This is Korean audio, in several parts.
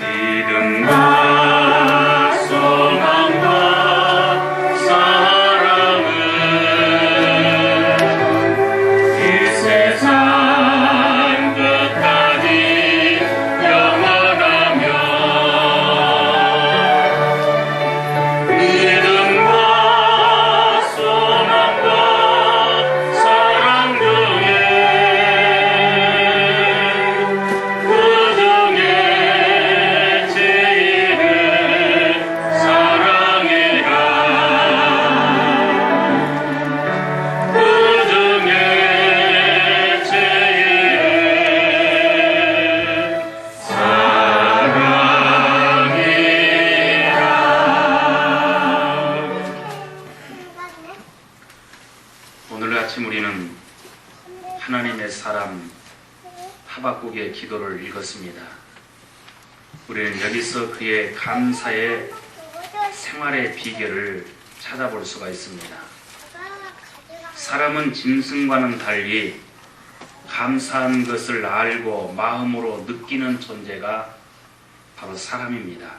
믿음과 소망과 사랑은 이 세상 끝까지 영원하며 믿음과 소망과 사랑 중에 그 중에 제일은 사랑이라 그 중에 제일은 사랑이라. 오늘 아침 우리는 하나님의 사람 하박국의 기도를 읽었습니다. 우리는 여기서 그의 감사의 생활의 비결을 찾아볼 수가 있습니다. 사람은 짐승과는 달리 감사한 것을 알고 마음으로 느끼는 존재가 바로 사람입니다.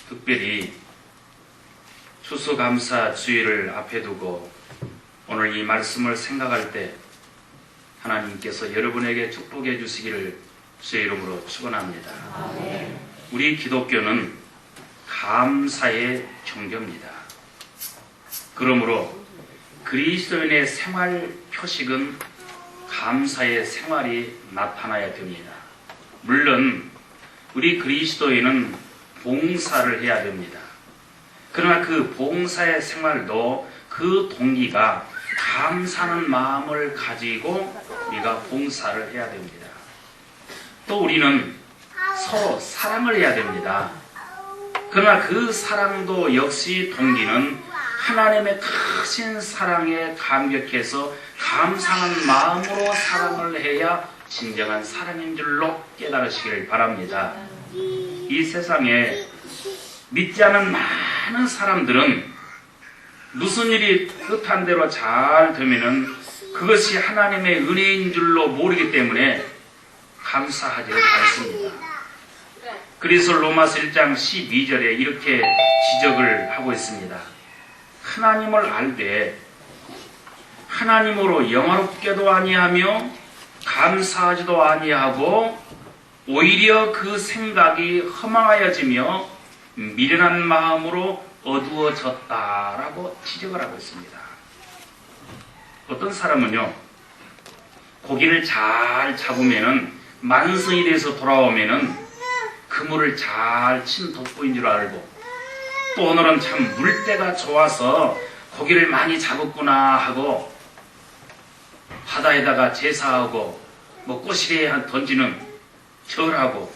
특별히 추수감사 주일을 앞에 두고 오늘 이 말씀을 생각할 때 하나님께서 여러분에게 축복해 주시기를 주의 이름으로 축원합니다. 우리 기독교는 감사의 종교입니다. 그러므로 그리스도인의 생활 표식은 감사의 생활이 나타나야 됩니다. 물론 우리 그리스도인은 봉사를 해야 됩니다. 그러나 그 봉사의 생활도 그 동기가 감사하는 마음을 가지고 우리가 봉사를 해야 됩니다. 또 우리는 서로 사랑을 해야 됩니다. 그러나 그 사랑도 역시 동기는 하나님의 크신 사랑에 감격해서 감사하는 마음으로 사랑을 해야 진정한 사랑인 줄로 깨달으시길 바랍니다. 이 세상에 믿지 않은 많은 사람들은 무슨 일이 뜻한 대로 잘 되면은 그것이 하나님의 은혜인 줄로 모르기 때문에 감사하지 않습니다. 그래서 로마서 1장 12절에 이렇게 지적을 하고 있습니다. 하나님을 알되 하나님으로 영화롭게도 아니하며 감사하지도 아니하고 오히려 그 생각이 허망하여지며 미련한 마음으로 어두워졌다라고 지적을 하고 있습니다. 어떤 사람은요, 고기를 잘 잡으면은 만성이 돼서 돌아오면은 그물을 잘 친 돋보인 줄 알고, 또 오늘은 참 물때가 좋아서 고기를 많이 잡았구나 하고 바다에다가 제사하고 뭐 꼬시리에 던지는 절하고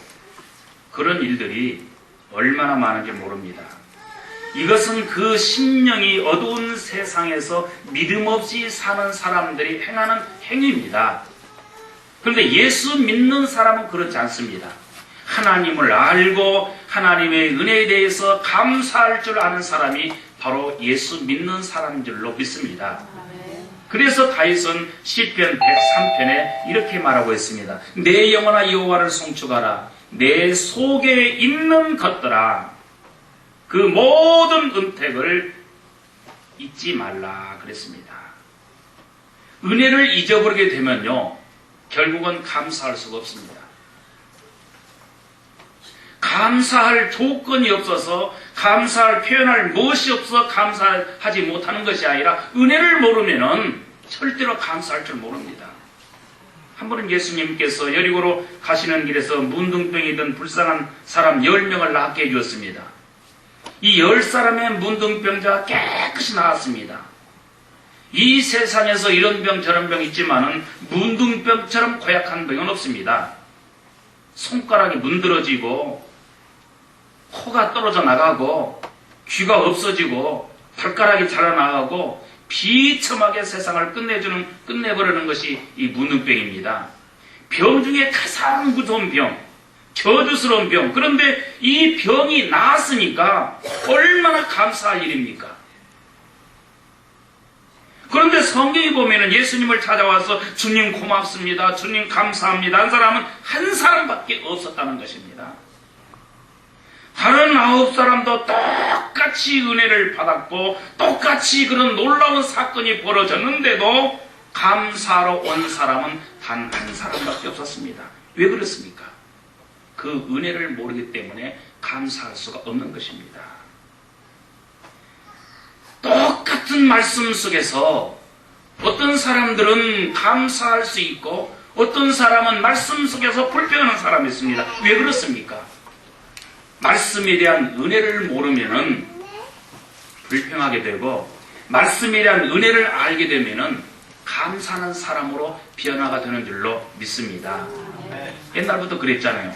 그런 일들이 얼마나 많은지 모릅니다. 이것은 그 심령이 어두운 세상에서 믿음 없이 사는 사람들이 행하는 행위입니다. 그런데 예수 믿는 사람은 그렇지 않습니다. 하나님을 알고 하나님의 은혜에 대해서 감사할 줄 아는 사람이 바로 예수 믿는 사람인 줄로 믿습니다. 그래서 다윗은 시편 103편에 이렇게 말하고 있습니다. 내 영혼아 여호와를 송축하라. 내 속에 있는 것들아 그 모든 은택을 잊지 말라 그랬습니다. 은혜를 잊어버리게 되면요, 결국은 감사할 수가 없습니다. 감사할 조건이 없어서, 감사할 표현할 무엇이 없어 감사하지 못하는 것이 아니라 은혜를 모르면은 절대로 감사할 줄 모릅니다. 한 번은 예수님께서 여리고로 가시는 길에서 문둥병이던 불쌍한 사람 10명을 낫게 해주었습니다. 이 10사람의 문둥병자가 깨끗이 나았습니다. 이 세상에서 이런 병 저런 병 있지만은 문둥병처럼 고약한 병은 없습니다. 손가락이 문드러지고 코가 떨어져 나가고 귀가 없어지고 발가락이 자라나가고 비참하게 세상을 끝내버리는 것이 이 문둥병입니다. 병 중에 가장 무서운 병, 저주스러운 병. 그런데 이 병이 나았으니까 얼마나 감사할 일입니까? 그런데 성경에 보면은 예수님을 찾아와서 주님 고맙습니다, 주님 감사합니다 한 사람은 한 사람밖에 없었다는 것입니다. 다른 9사람도 똑같이 은혜를 받았고 똑같이 그런 놀라운 사건이 벌어졌는데도 감사하러 온 사람은 단 한 사람밖에 없었습니다. 왜 그렇습니까? 그 은혜를 모르기 때문에 감사할 수가 없는 것입니다. 똑같은 말씀 속에서 어떤 사람들은 감사할 수 있고 어떤 사람은 말씀 속에서 불평하는 사람이 있습니다. 왜 그렇습니까? 말씀에 대한 은혜를 모르면은 불평하게 되고 말씀에 대한 은혜를 알게 되면은 감사하는 사람으로 변화가 되는 줄로 믿습니다. 옛날부터 그랬잖아요.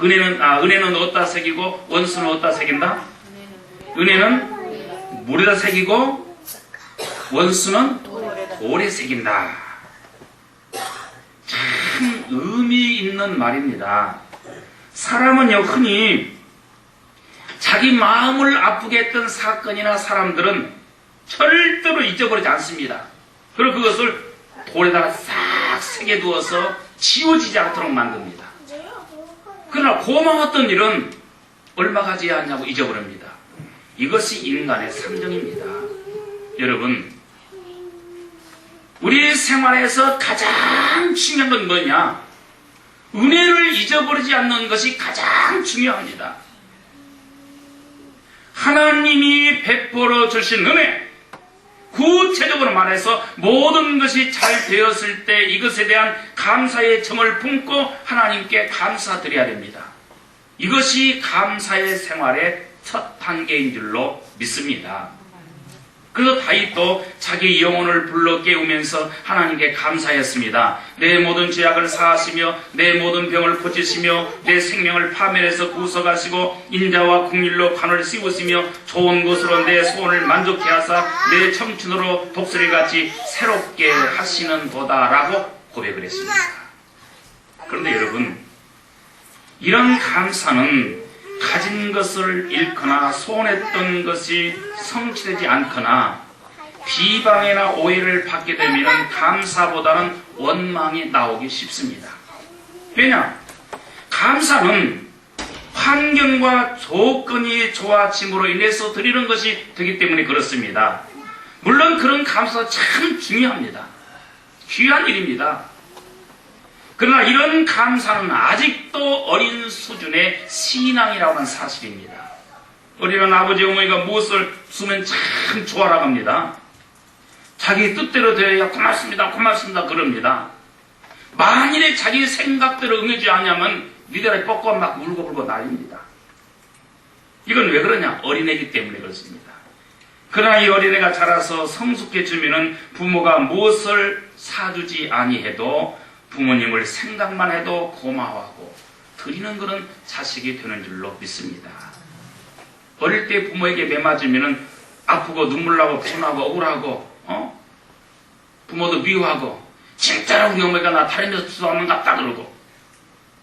은혜는 어디다 새기고 원수는 어디다 새긴다? 은혜는 물에다 새기고 원수는 돌에 새긴다. 참 의미 있는 말입니다. 사람은요, 흔히 자기 마음을 아프게 했던 사건이나 사람들은 절대로 잊어버리지 않습니다. 그리고 그것을 돌에다가 싹 새겨두어서 지워지지 않도록 만듭니다. 그러나 고마웠던 일은 얼마 가지 않냐고 잊어버립니다. 이것이 인간의 상정입니다. 여러분, 우리 생활에서 가장 중요한 건 뭐냐? 은혜를 잊어버리지 않는 것이 가장 중요합니다. 하나님이 베풀어 주신 은혜, 구체적으로 말해서 모든 것이 잘 되었을 때 이것에 대한 감사의 정을 품고 하나님께 감사드려야 됩니다. 이것이 감사의 생활의 첫 단계인 줄로 믿습니다. 그래서 다윗도 자기 영혼을 불러 깨우면서 하나님께 감사했습니다. 내 모든 죄악을 사하시며 내 모든 병을 고치시며 내 생명을 파멸해서 구속하시고 인자와 국률로 관을 씌우시며 좋은 것으로 내 소원을 만족해 하사 내 청춘으로 독수리같이 새롭게 하시는 도다라고 고백을 했습니다. 그런데 여러분, 이런 감사는 가진 것을 잃거나 소원했던 것이 성취되지 않거나 비방이나 오해를 받게 되면 감사보다는 원망이 나오기 쉽습니다. 왜냐? 감사는 환경과 조건이 좋아짐으로 인해서 드리는 것이 되기 때문에 그렇습니다. 물론 그런 감사가 참 중요합니다. 귀한 일입니다. 그러나 이런 감사는 아직도 어린 수준의 신앙이라고 하는 사실입니다. 어린은 아버지 어머니가 무엇을 주면 참 좋아라 합니다. 자기 뜻대로 되어야 고맙습니다 고맙습니다 그럽니다. 만일에 자기 생각대로 응해주지 않으면 니들이 뻗고 막 울고불고 난립니다. 이건 왜 그러냐? 어린애기 때문에 그렇습니다. 그러나 이 어린애가 자라서 성숙해지면 부모가 무엇을 사주지 아니해도 부모님을 생각만 해도 고마워하고 드리는 그런 자식이 되는 줄로 믿습니다. 어릴 때 부모에게 매맞으면 아프고 눈물 나고 분하고 억울하고 부모도 미워하고 진짜로 우리 어머니가 나 다리면서 주소하는 것 같다 그러고,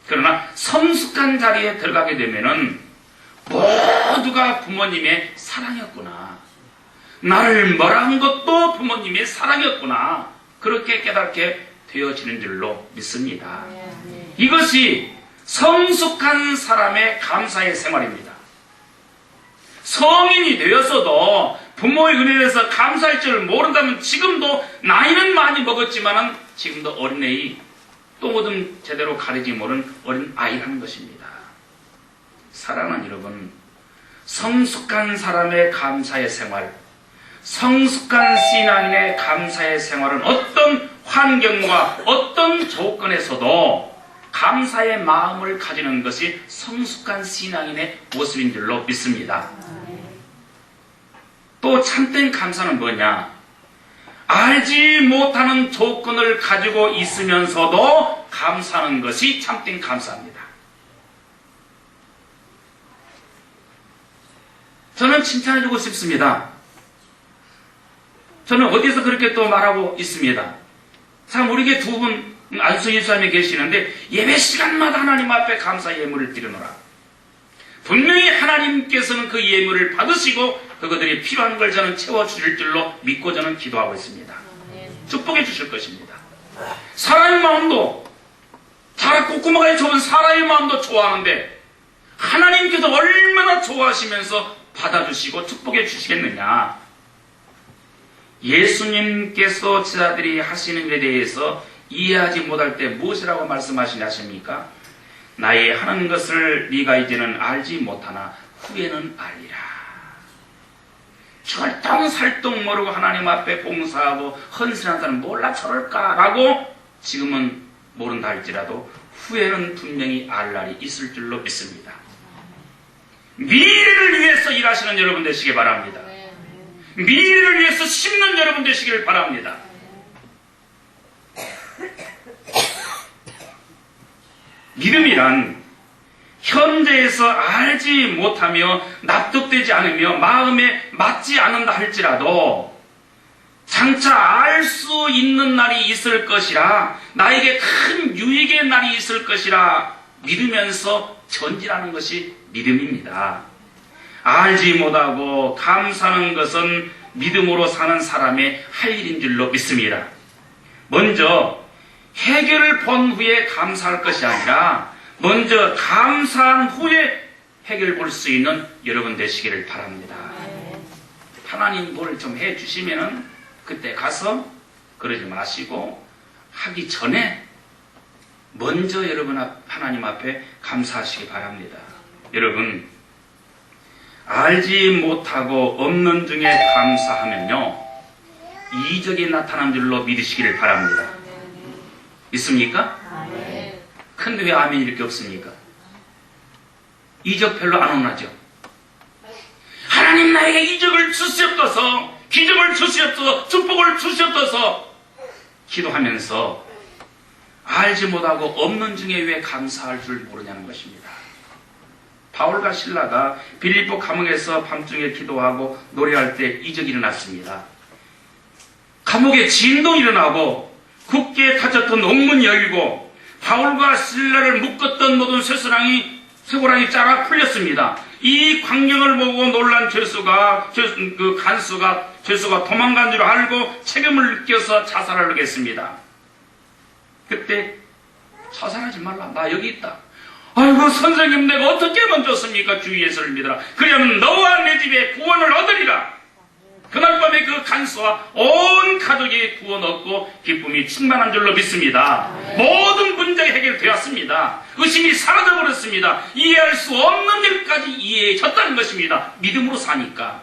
그러나 성숙한 자리에 들어가게 되면은 모두가 부모님의 사랑이었구나, 나를 뭐라 한 것도 부모님의 사랑이었구나, 그렇게 깨닫게 되어지는 줄로 믿습니다. 이것이 성숙한 사람의 감사의 생활입니다. 성인이 되었어도 부모의 은혜에서 감사할 줄 모른다면 지금도 나이는 많이 먹었지만 지금도 어린애의 똥오줌 제대로 가리지 모르는 어린 아이라는 것입니다. 사랑하는 여러분, 성숙한 사람의 감사의 생활, 성숙한 신앙인의 감사의 생활은 어떤 환경과 어떤 조건에서도 감사의 마음을 가지는 것이 성숙한 신앙인의 모습인 줄로 믿습니다. 또 참된 감사는 뭐냐? 알지 못하는 조건을 가지고 있으면서도 감사하는 것이 참된 감사입니다. 저는 칭찬해주고 싶습니다. 저는 어디서 그렇게 또 말하고 있습니다. 참 우리 교회 두 분 안수 예수님이 계시는데 예배 시간마다 하나님 앞에 감사 예물을 드리노라. 분명히 하나님께서는 그 예물을 받으시고 그것들이 필요한 걸 저는 채워주실 줄로 믿고 저는 기도하고 있습니다. 축복해 주실 것입니다. 사람의 마음도, 자라 꼼꼼하게 좁은 사람의 마음도 좋아하는데 하나님께서 얼마나 좋아하시면서 받아주시고 축복해 주시겠느냐. 예수님께서 제자들이 하시는 일에 대해서 이해하지 못할 때 무엇이라고 말씀하시냐 하십니까? 나의 하는 것을 네가 이제는 알지 못하나 후에는 알리라. 철덩살덩 모르고 하나님 앞에 봉사하고 헌신한 사람 몰라 저럴까라고 지금은 모른다 할지라도 후에는 분명히 알 날이 있을 줄로 믿습니다. 미래를 위해서 일하시는 여러분 되시길 바랍니다. 미래를 위해서 심는 여러분 되시길 바랍니다. 믿음이란 현재에서 알지 못하며 납득되지 않으며 마음에 맞지 않는다 할지라도 장차 알 수 있는 날이 있을 것이라, 나에게 큰 유익의 날이 있을 것이라 믿으면서 전진하는 것이 믿음입니다. 알지 못하고 감사하는 것은 믿음으로 사는 사람의 할 일인 줄로 믿습니다. 먼저 해결을 본 후에 감사할 것이 아니라 먼저 감사한 후에 해결 볼 수 있는 여러분 되시기를 바랍니다. 하나님 뭘 좀 해주시면은 그때 가서 그러지 마시고 하기 전에 먼저 여러분 하나님 앞에 감사하시기 바랍니다. 여러분, 알지 못하고 없는 중에 감사하면요 이적이 나타난 줄로 믿으시기를 바랍니다. 있습니까? 근데 왜 아멘 이렇게 없습니까? 이적 별로 안 원하죠. 하나님 나에게 이적을 주시옵소서, 기적을 주시옵소서, 축복을 주시옵소서 기도하면서 알지 못하고 없는 중에 왜 감사할 줄 모르냐는 것입니다. 바울과 실라가 빌립보 감옥에서 밤중에 기도하고 노래할 때 이적이 일어났습니다. 감옥에 진동이 일어나고 굳게 닫혔던 옥문이 열리고 바울과 실라를 묶었던 모든 쇠고랑이 짜가 풀렸습니다. 이 광경을 보고 놀란 죄수가 도망간 줄 알고 책임을 느껴서 자살하려고 했습니다. 그때 자살하지 말라, 나 여기 있다. 아이고 선생님, 내가 어떻게 하면 좋습니까? 주 예수를 믿어라. 그러면 너와 내 집에 구원을 얻으리라. 그날 밤에 그 간수와 온 가족이 구원 얻고 기쁨이 충만한 줄로 믿습니다. 모든 문제가 해결되었습니다. 의심이 사라져버렸습니다. 이해할 수 없는 일까지 이해해졌다는 것입니다. 믿음으로 사니까.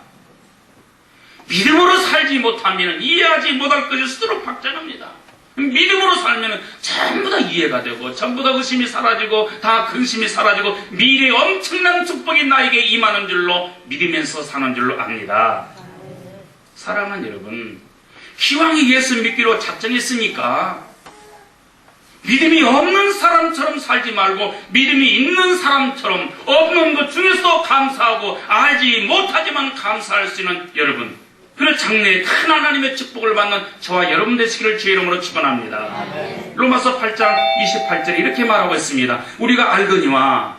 믿음으로 살지 못하면 이해하지 못할 것이 스스로 박장합니다. 믿음으로 살면 전부 다 이해가 되고 전부 다 의심이 사라지고 다 근심이 사라지고 미래의 엄청난 축복이 나에게 임하는 줄로 믿으면서 사는 줄로 압니다. 사랑하는 여러분, 기왕이 예수 믿기로 작정했으니까 믿음이 없는 사람처럼 살지 말고 믿음이 있는 사람처럼 없는 것 중에서도 감사하고 알지 못하지만 감사할 수 있는 여러분, 그런 장래에 큰 하나님의 축복을 받는 저와 여러분 되시기를 주의 이름으로 축원합니다. 로마서 8장 28절에 이렇게 말하고 있습니다. 우리가 알거니와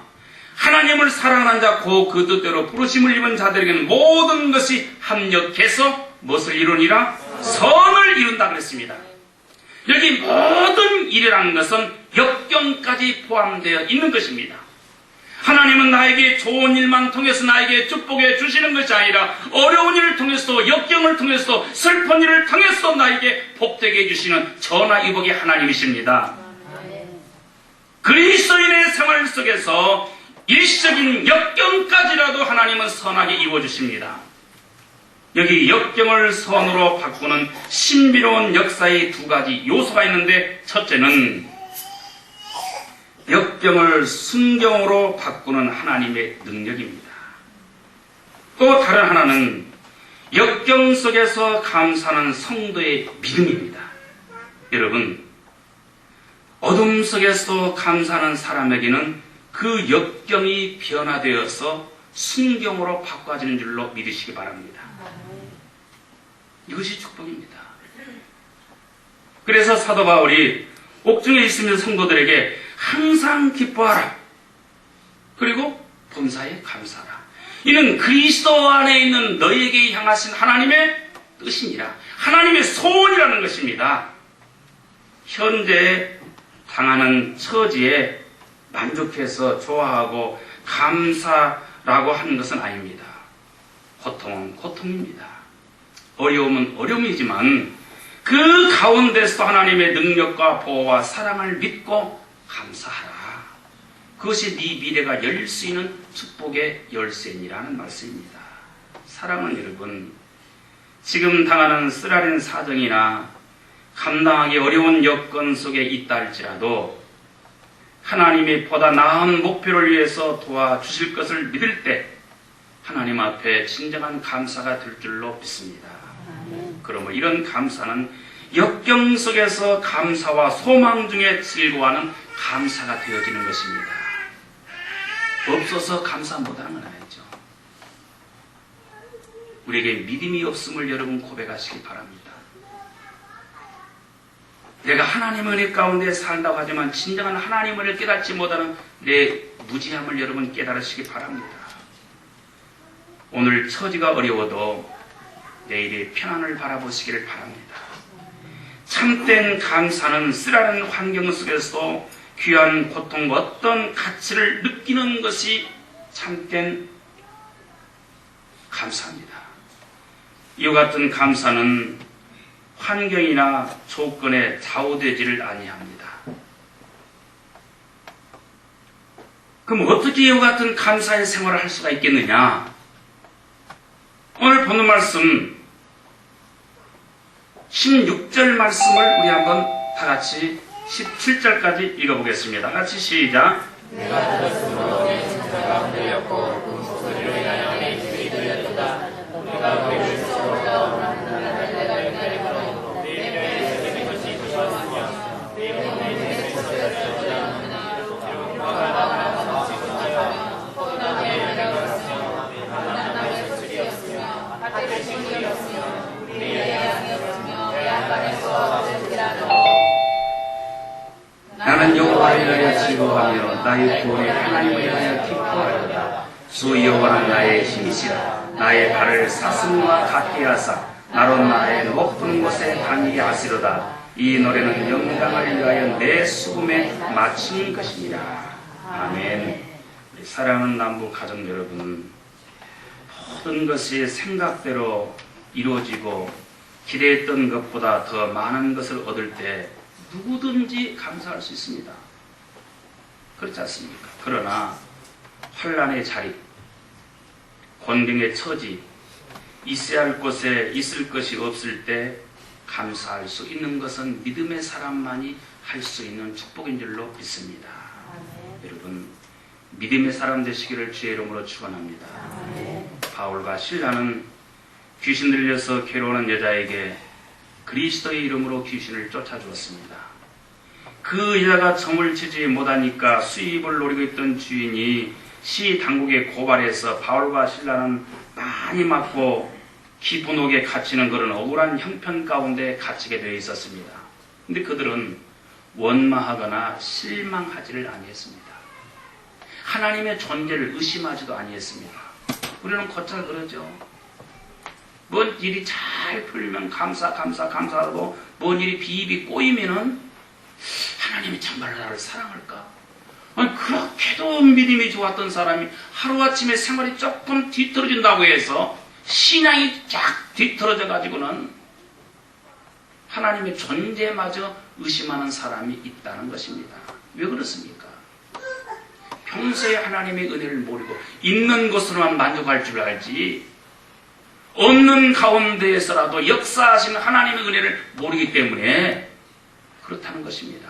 하나님을 사랑하는 자 곧 그 뜻대로 부르심을 입은 자들에게는 모든 것이 합력해서 무엇을 이루니라? 선을 이룬다 그랬습니다. 여기 모든 일이라는 것은 역경까지 포함되어 있는 것입니다. 하나님은 나에게 좋은 일만 통해서 나에게 축복해 주시는 것이 아니라 어려운 일을 통해서도 역경을 통해서도 슬픈 일을 통해서도 나에게 복되게 해주시는 전화위복의 하나님이십니다. 그리스도인의 생활 속에서 일시적인 역경까지라도 하나님은 선하게 이루어주십니다. 여기 역경을 선으로 바꾸는 신비로운 역사의 두 가지 요소가 있는데, 첫째는 역경을 순경으로 바꾸는 하나님의 능력입니다. 또 다른 하나는 역경 속에서 감사하는 성도의 믿음입니다. 여러분, 어둠 속에서 감사하는 사람에게는 그 역경이 변화되어서 순경으로 바꿔지는 줄로 믿으시기 바랍니다. 이것이 축복입니다. 그래서 사도 바울이 옥중에 있으면 성도들에게 항상 기뻐하라. 그리고 본사에 감사하라. 이는 그리스도 안에 있는 너에게 향하신 하나님의 뜻이니라. 하나님의 소원이라는 것입니다. 현재 당하는 처지에 만족해서 좋아하고 감사라고 하는 것은 아닙니다. 고통은 고통입니다. 어려움은 어려움이지만 그 가운데서 하나님의 능력과 보호와 사랑을 믿고 감사하라. 그것이 네 미래가 열릴 수 있는 축복의 열쇠니라는 말씀입니다. 사랑하는 여러분, 지금 당하는 쓰라린 사정이나 감당하기 어려운 여건 속에 있다 할지라도 하나님이 보다 나은 목표를 위해서 도와주실 것을 믿을 때 하나님 앞에 진정한 감사가 될 줄로 믿습니다. 그러므로 이런 감사는 역경 속에서 감사와 소망 중에 즐거워하는 감사가 되어지는 것입니다. 없어서 감사 못하는 건 아니죠. 우리에게 믿음이 없음을 여러분 고백하시기 바랍니다. 내가 하나님의 은혜 가운데 산다고 하지만 진정한 하나님의 은혜를 깨닫지 못하는 내 무지함을 여러분 깨달으시기 바랍니다. 오늘 처지가 어려워도 내일의 편안을 바라보시기를 바랍니다. 참된 감사는 쓰라린 환경 속에서도 귀한 고통과 어떤 가치를 느끼는 것이 참된 감사입니다. 이와 같은 감사는 환경이나 조건에 좌우되지를 아니합니다. 그럼 어떻게 이와 같은 감사의 생활을 할 수가 있겠느냐? 오늘 보는 말씀 16절 말씀을 우리 한번 다 같이 17절까지 읽어보겠습니다. 같이 시작. 내가 들었으므로 내 진짜가 흔들렸고 그 목소리로 인하여 내 귀에 들렸도다. 내가 그를 스스로가 원하는 나라를 내가 기다리므로 내 입에 새긴 것이 두려웠으며 내 몸에 내 것이었으나 너가 나와 같이 붙잡아 포도나무에 내려갔으며 남남의 수술이었으며 밭의 식물이었으며 우리의 양이었으며 내 안방에서 어제지라도 나는 여호와를 위하여 즐거워하며 나의 구원의 하나님을 위하여 기뻐하리로다. 주 여호와는 나의 힘이시라. 나의 발을 사슴과 같게 하사 나로 나의 높은 곳에 다니게 하시로다. 이 노래는 영광을 위하여 내 수금에 맞춘 것이니라. 아멘. 우리 사랑하는 남부 가족 여러분, 모든 것이 생각대로 이루어지고 기대했던 것보다 더 많은 것을 얻을 때 누구든지 감사할 수 있습니다. 그렇지 않습니까? 그러나 환난의 자리, 곤경의 처지, 있어야 할 곳에 있을 것이 없을 때 감사할 수 있는 것은 믿음의 사람만이 할 수 있는 축복인 줄로 믿습니다. 여러분, 믿음의 사람 되시기를 주의 이름으로 축원합니다. 바울과 실라는 귀신 들려서 괴로워하는 여자에게 그리스도의 이름으로 귀신을 쫓아주었습니다. 그 여자가 점을 치지 못하니까 수입을 노리고 있던 주인이 시 당국에 고발해서 바울과 실라는 많이 맞고 깊은 옥에 갇히는 그런 억울한 형편 가운데 갇히게 되어 있었습니다. 근데 그들은 원망하거나 실망하지를 아니했습니다. 하나님의 존재를 의심하지도 아니했습니다. 우리는 곧잘 그러죠. 뭔 일이 잘 풀리면 감사하고 뭔 일이 비입이 꼬이면은 하나님이 정말 나를 사랑할까? 아니, 그렇게도 믿음이 좋았던 사람이 하루아침에 생활이 조금 뒤떨어진다고 해서 신앙이 쫙 뒤떨어져 가지고는 하나님의 존재마저 의심하는 사람이 있다는 것입니다. 왜 그렇습니까? 평소에 하나님의 은혜를 모르고 있는 것으로만 만족할 줄 알지 없는 가운데에서라도 역사하시는 하나님의 은혜를 모르기 때문에 그렇다는 것입니다.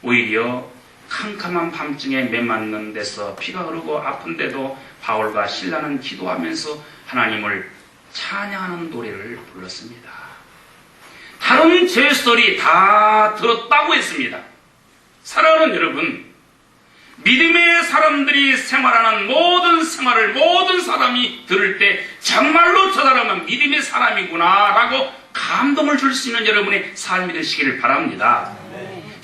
오히려 캄캄한 밤중에 매맞는 데서 피가 흐르고 아픈데도 바울과 실라는 기도하면서 하나님을 찬양하는 노래를 불렀습니다. 다른 제스들이 다 들었다고 했습니다. 사랑하는 여러분, 믿음의 사람들이 생활하는 모든 생활을 모든 사람이 들을 때 정말로 저 사람은 믿음의 사람이구나 라고 감동을 줄 수 있는 여러분의 삶이 되시기를 바랍니다.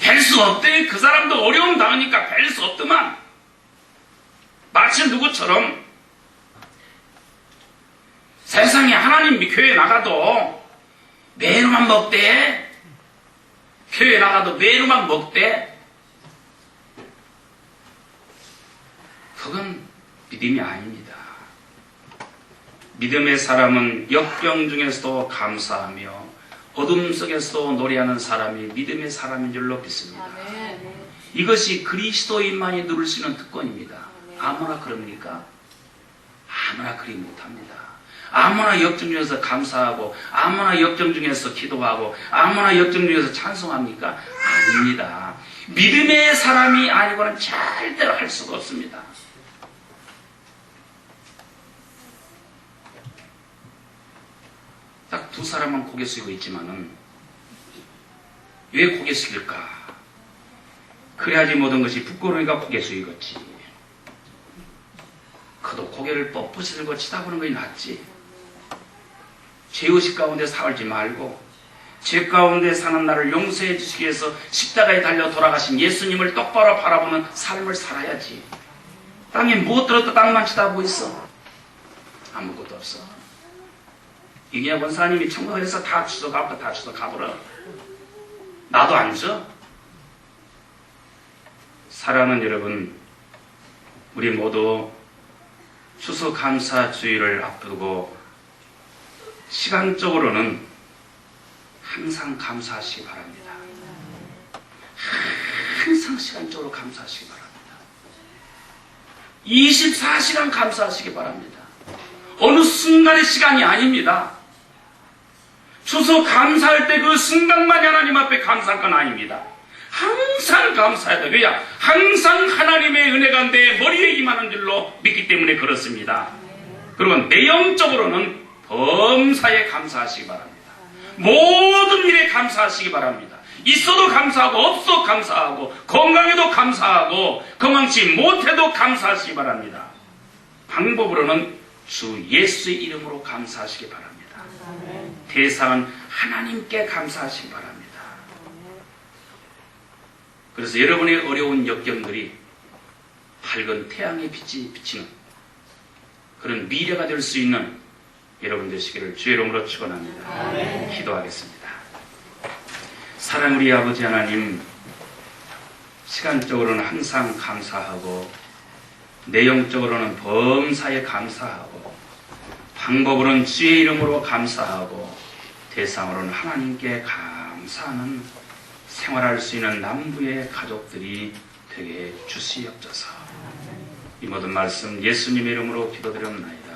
뵐 수 없대. 그 사람도 어려움 당하니까 뵐 수 없더만. 마치 누구처럼 세상에 하나님 교회 나가도 메뉴만 먹대. 교회 나가도 메뉴만 먹대. 그건 믿음이 아닙니다. 믿음의 사람은 역경 중에서도 감사하며 어둠 속에서도 노래하는 사람이 믿음의 사람인 줄로 믿습니다. 이것이 그리스도인만이 누릴 수 있는 특권입니다. 아무나 그럽니까? 아무나 그리 못합니다. 아무나 역경 중에서 감사하고 아무나 역경 중에서 기도하고 아무나 역경 중에서 찬송합니까? 아닙니다. 믿음의 사람이 아니고는 절대로 할 수가 없습니다. 딱 두 사람만 고개 숙이고 있지만은 왜 고개 숙일까? 그래야지 모든 것이 부끄러우니까 고개 숙이겠지. 그도 고개를 뻣뻣이 들고 치다보는 것이 낫지. 죄의식 가운데 살지 말고 죄 가운데 사는 나를 용서해 주시기 위해서 십자가에 달려 돌아가신 예수님을 똑바로 바라보는 삶을 살아야지. 땅에 못 들었다 땅만 치다보고 있어. 아무것도 없어. 이게 권사님이 천국에서 다 주소 가보라, 다 주소 가보라. 나도 안 줘. 사랑하는 여러분, 우리 모두 추수감사주의를 앞두고 시간적으로는 항상 감사하시기 바랍니다. 항상 시간적으로 감사하시기 바랍니다. 24시간 감사하시기 바랍니다. 어느 순간의 시간이 아닙니다. 추수 감사할 때 그 순간만이 하나님 앞에 감사할 건 아닙니다. 항상 감사해야 돼요. 왜냐? 항상 하나님의 은혜가 내 머리에 임하는 줄로 믿기 때문에 그렇습니다. 그리고 내용적으로는 범사에 감사하시기 바랍니다. 모든 일에 감사하시기 바랍니다. 있어도 감사하고 없어도 감사하고 건강해도 감사하고 건강치 못해도 감사하시기 바랍니다. 방법으로는 주 예수의 이름으로 감사하시기 바랍니다. 대상은 하나님께 감사하시기 바랍니다. 그래서 여러분의 어려운 역경들이 밝은 태양의 빛이 비치는 그런 미래가 될 수 있는 여러분 되시기를 주의 이름으로 축원합니다. 기도하겠습니다. 사랑 우리 아버지 하나님, 시간적으로는 항상 감사하고 내용적으로는 범사에 감사하고 방법으로는 주의 이름으로 감사하고 대상으로는 하나님께 감사하는 생활할 수 있는 남부의 가족들이 되게 주시옵소서. 이 모든 말씀 예수님의 이름으로 기도드렸나이다.